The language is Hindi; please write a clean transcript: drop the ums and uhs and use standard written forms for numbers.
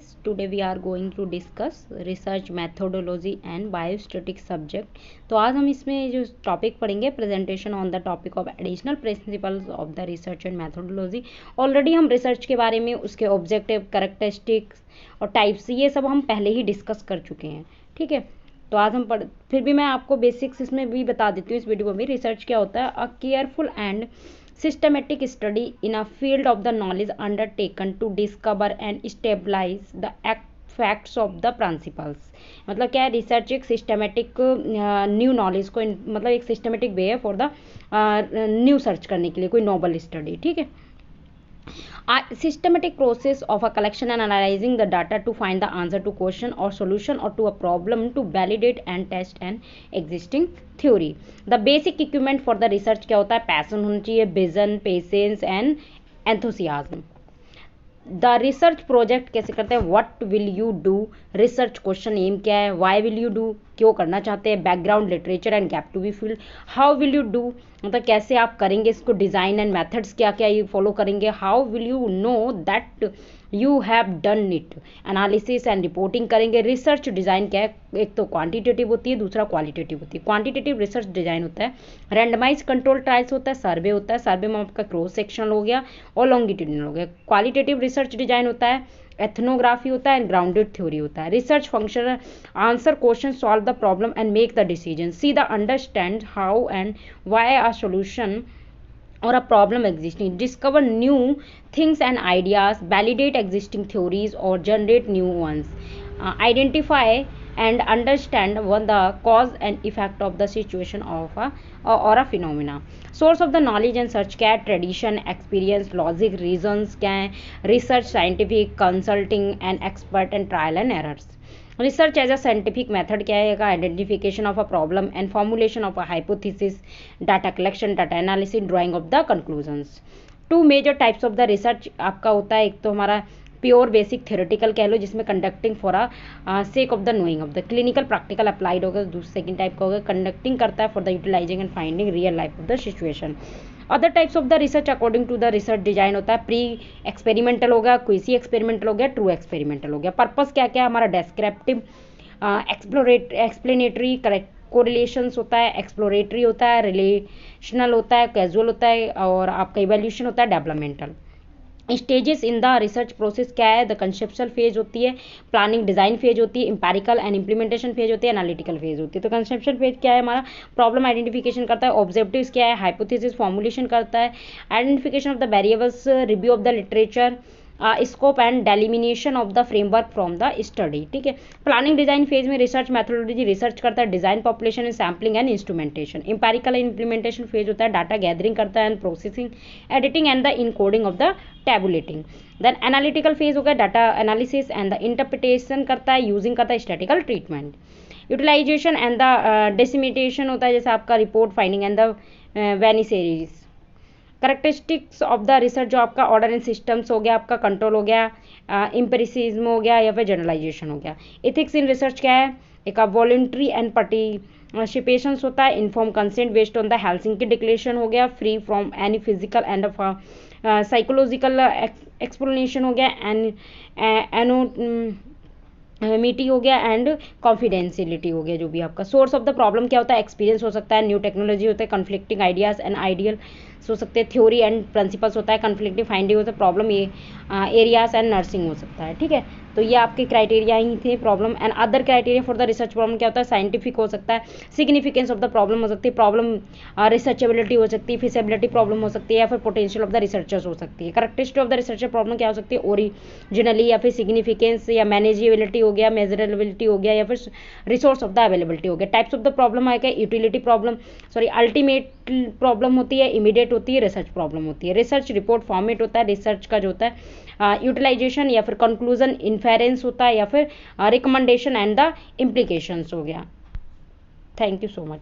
guys, today we are going to discuss research methodology and biostatistics subject। तो आज हम इसमें जो टॉपिक पढ़ेंगे presentation on the topic of additional principles of the research and methodology. Already हम रिसर्च के बारे में, उसके ऑब्जेक्टिव, कैरेक्टरिस्टिक्स और टाइप्स, ये सब हम पहले ही डिस्कस कर चुके हैं। ठीक है, तो आज हम फिर भी मैं आपको बेसिक्स इसमें भी बता देती हूँ इस वीडियो में भी। रिसर्च क्या होता है? अ careful and systematic study in a field of the knowledge undertaken to discover and stabilize the facts of the principles। मतलब क्या है? रिसर्च एक सिस्टमेटिक न्यू नॉलेज को मतलब एक सिस्टमेटिक वे है फॉर द न्यू सर्च करने के लिए, कोई नॉवल स्टडी। ठीक है, a systematic process of a collection and analyzing the data to find the answer to question or solution or to a problem to validate and test an existing theory। the basic equipment for the research क्या होता है? पैशन होना चाहिए, vision, patience and enthusiasm. The research project कैसे करते हैं? What will you do, research question aim क्या है, वाई विल यू डू, क्यों करना चाहते हैं, background, literature and gap to be filled, how will you do, मतलब कैसे आप करेंगे इसको, डिज़ाइन एंड मेथड्स क्या क्या ये फॉलो करेंगे, how will you know that you have done it, analysis and reporting करेंगे। रिसर्च डिज़ाइन क्या है? एक तो क्वांटिटेटिव होती है, दूसरा क्वालिटेटिव होती है। क्वांटिटेटिव रिसर्च डिज़ाइन होता है, रैंडमाइज कंट्रोल ट्रायल्स होता है, सर्वे होता है, सर्वे में आपका क्रॉस सेक्शनल हो गया और लॉन्गिट्यूडिनल हो गया। क्वालिटेटिव रिसर्च डिज़ाइन होता है, एथनोग्राफी होता है एंड ग्राउंडेड थ्योरी होता है। Research function answer question, solve the problem and make the decision, see the understand how and why a solution or a problem existing, discover new things and ideas, validate existing theories or generate new ones, identify and understand what the cause and effect of the situation of a or a phenomena। source of the knowledge and search क्या है? tradition, experience, logic, reasons क्या है? research, scientific, consulting and expert and trial and errors। Research as a scientific method क्या है? Identification of a problem and formulation of a hypothesis, data collection, data analysis, drawing of the conclusions. Two major types of the research आपका होता है। एक तो हमारा प्योर बेसिक थ्योरेटिकल कह लो, जिसमें conducting for a sake of the knowing of the, clinical practical applied होगा। दूसरा सेकंड टाइप का होगा कंडक्टिंग करता है for the utilizing and finding real life of the situation. Other types of the research according to the research design होता है, प्री एक्सपेरिमेंटल हो गया, क्विजी एक्सपेरिमेंटल हो गया, ट्रू एक्सपेरिमेंटल हो गया। पर्पस क्या क्या है हमारा? डेस्क्रिप्टिव, एक्सप्लोरेटरी, कोरिलेशंस होता है, एक्सप्लोरेटरी होता है, रिलेशनल होता है, कैजुअल होता है और आपका इवैल्यूएशन होता है, developmental. Stages in the research process क्या है? द कंसेप्चुअल फेज होती है, प्लानिंग डिजाइन फेज होती है, इंपेरिकल एंड इम्प्लीमेंटेशन फेज होती है, एनालिटिकल फेज होती है। तो कंसेप्चुअल फेज क्या है हमारा? प्रॉब्लम आइडेंटिफिकेशन करता है, ऑब्जेक्टिव्स क्या है? हाइपोथेसिस फॉर्मुलेशन करता है, identification of the variables, review of the literature, scope and delimitation of the framework from the study. ठीक है, प्लानिंग डिजाइन फेज में रिसर्च मैथोडोलॉजी रिसर्च करता है, design, population and sampling and instrumentation. Empirical and implementation phase होता है, डाटा गैदरिंग करता है and processing, editing and the encoding of the tabulating. Then analytical phase हो गया, data analysis and the interpretation करता है, यूजिंग करता है statical treatment. Utilization and the dissemination होता है, जैसे आपका report, finding and the beneficiaries. Characteristics of the research जो आपका ऑर्डर एंड सिस्टम्स हो गया, आपका कंट्रोल हो गया, एम्पिरिसिज्म हो गया या फिर जनरलाइजेशन हो गया। एथिक्स इन रिसर्च क्या है? एक वॉलंटरी एंड पार्टिसिपेशंस होता है, inform consent based on the Helsinki declaration हो गया, free from any physical and psychological explanation हो गया, एनोनिमिटी हो गया एंड कॉन्फिडेंशियलिटी हो गया। जो भी आपका सोर्स ऑफ द प्रॉब्लम क्या होता है? एक्सपीरियंस हो सकता है, न्यू टेक्नोलॉजी होता है, कन्फ्लिक्टिंग आइडियाज एंड आइडियल हो सकते हैं, थ्योरी एंड प्रिंसिपल्स होता है, कन्फ्लिक्टिंग फाइंडिंग होता है, प्रॉब्लम एरियाज एंड नर्सिंग हो सकता है। ठीक है, तो ये आपके क्राइटेरिया ही थे। Problem and other criteria for the research problem क्या होता है? साइंटिफिक हो सकता है, सिग्निफिकेंस ऑफ द प्रॉब्लम हो सकती है, प्रॉब्लम रिसर्चेबिलिटी हो सकती है, फिजिबिलिटी प्रॉब्लम हो सकती है या फिर पोटेंशियल ऑफ द रिसर्चर्स हो सकती है। Characteristic of the researcher problem क्या हो सकती है? ओरिजिनली या फिर सिग्निफिकेंस या मैनेजेबिलिटी हो गया, मेजरेबिलिटी हो गया या फिर रिसोर्स ऑफ द अवेलेबिलिटी हो गया। टाइप्स ऑफ द प्रॉब्लम आएगा, utility problem, sorry ultimate problem होती है, इमीडिएट होती है, रिसर्च प्रॉब्लम होती है। रिसर्च रिपोर्ट फॉर्मेट होता है रिसर्च का जो होता है, यूटिलाइजेशन या फिर कंक्लूजन, इन्फेरेंस होता है या फिर रिकमेंडेशन एंड द इम्प्लीकेशंस हो गया। Thank you so much.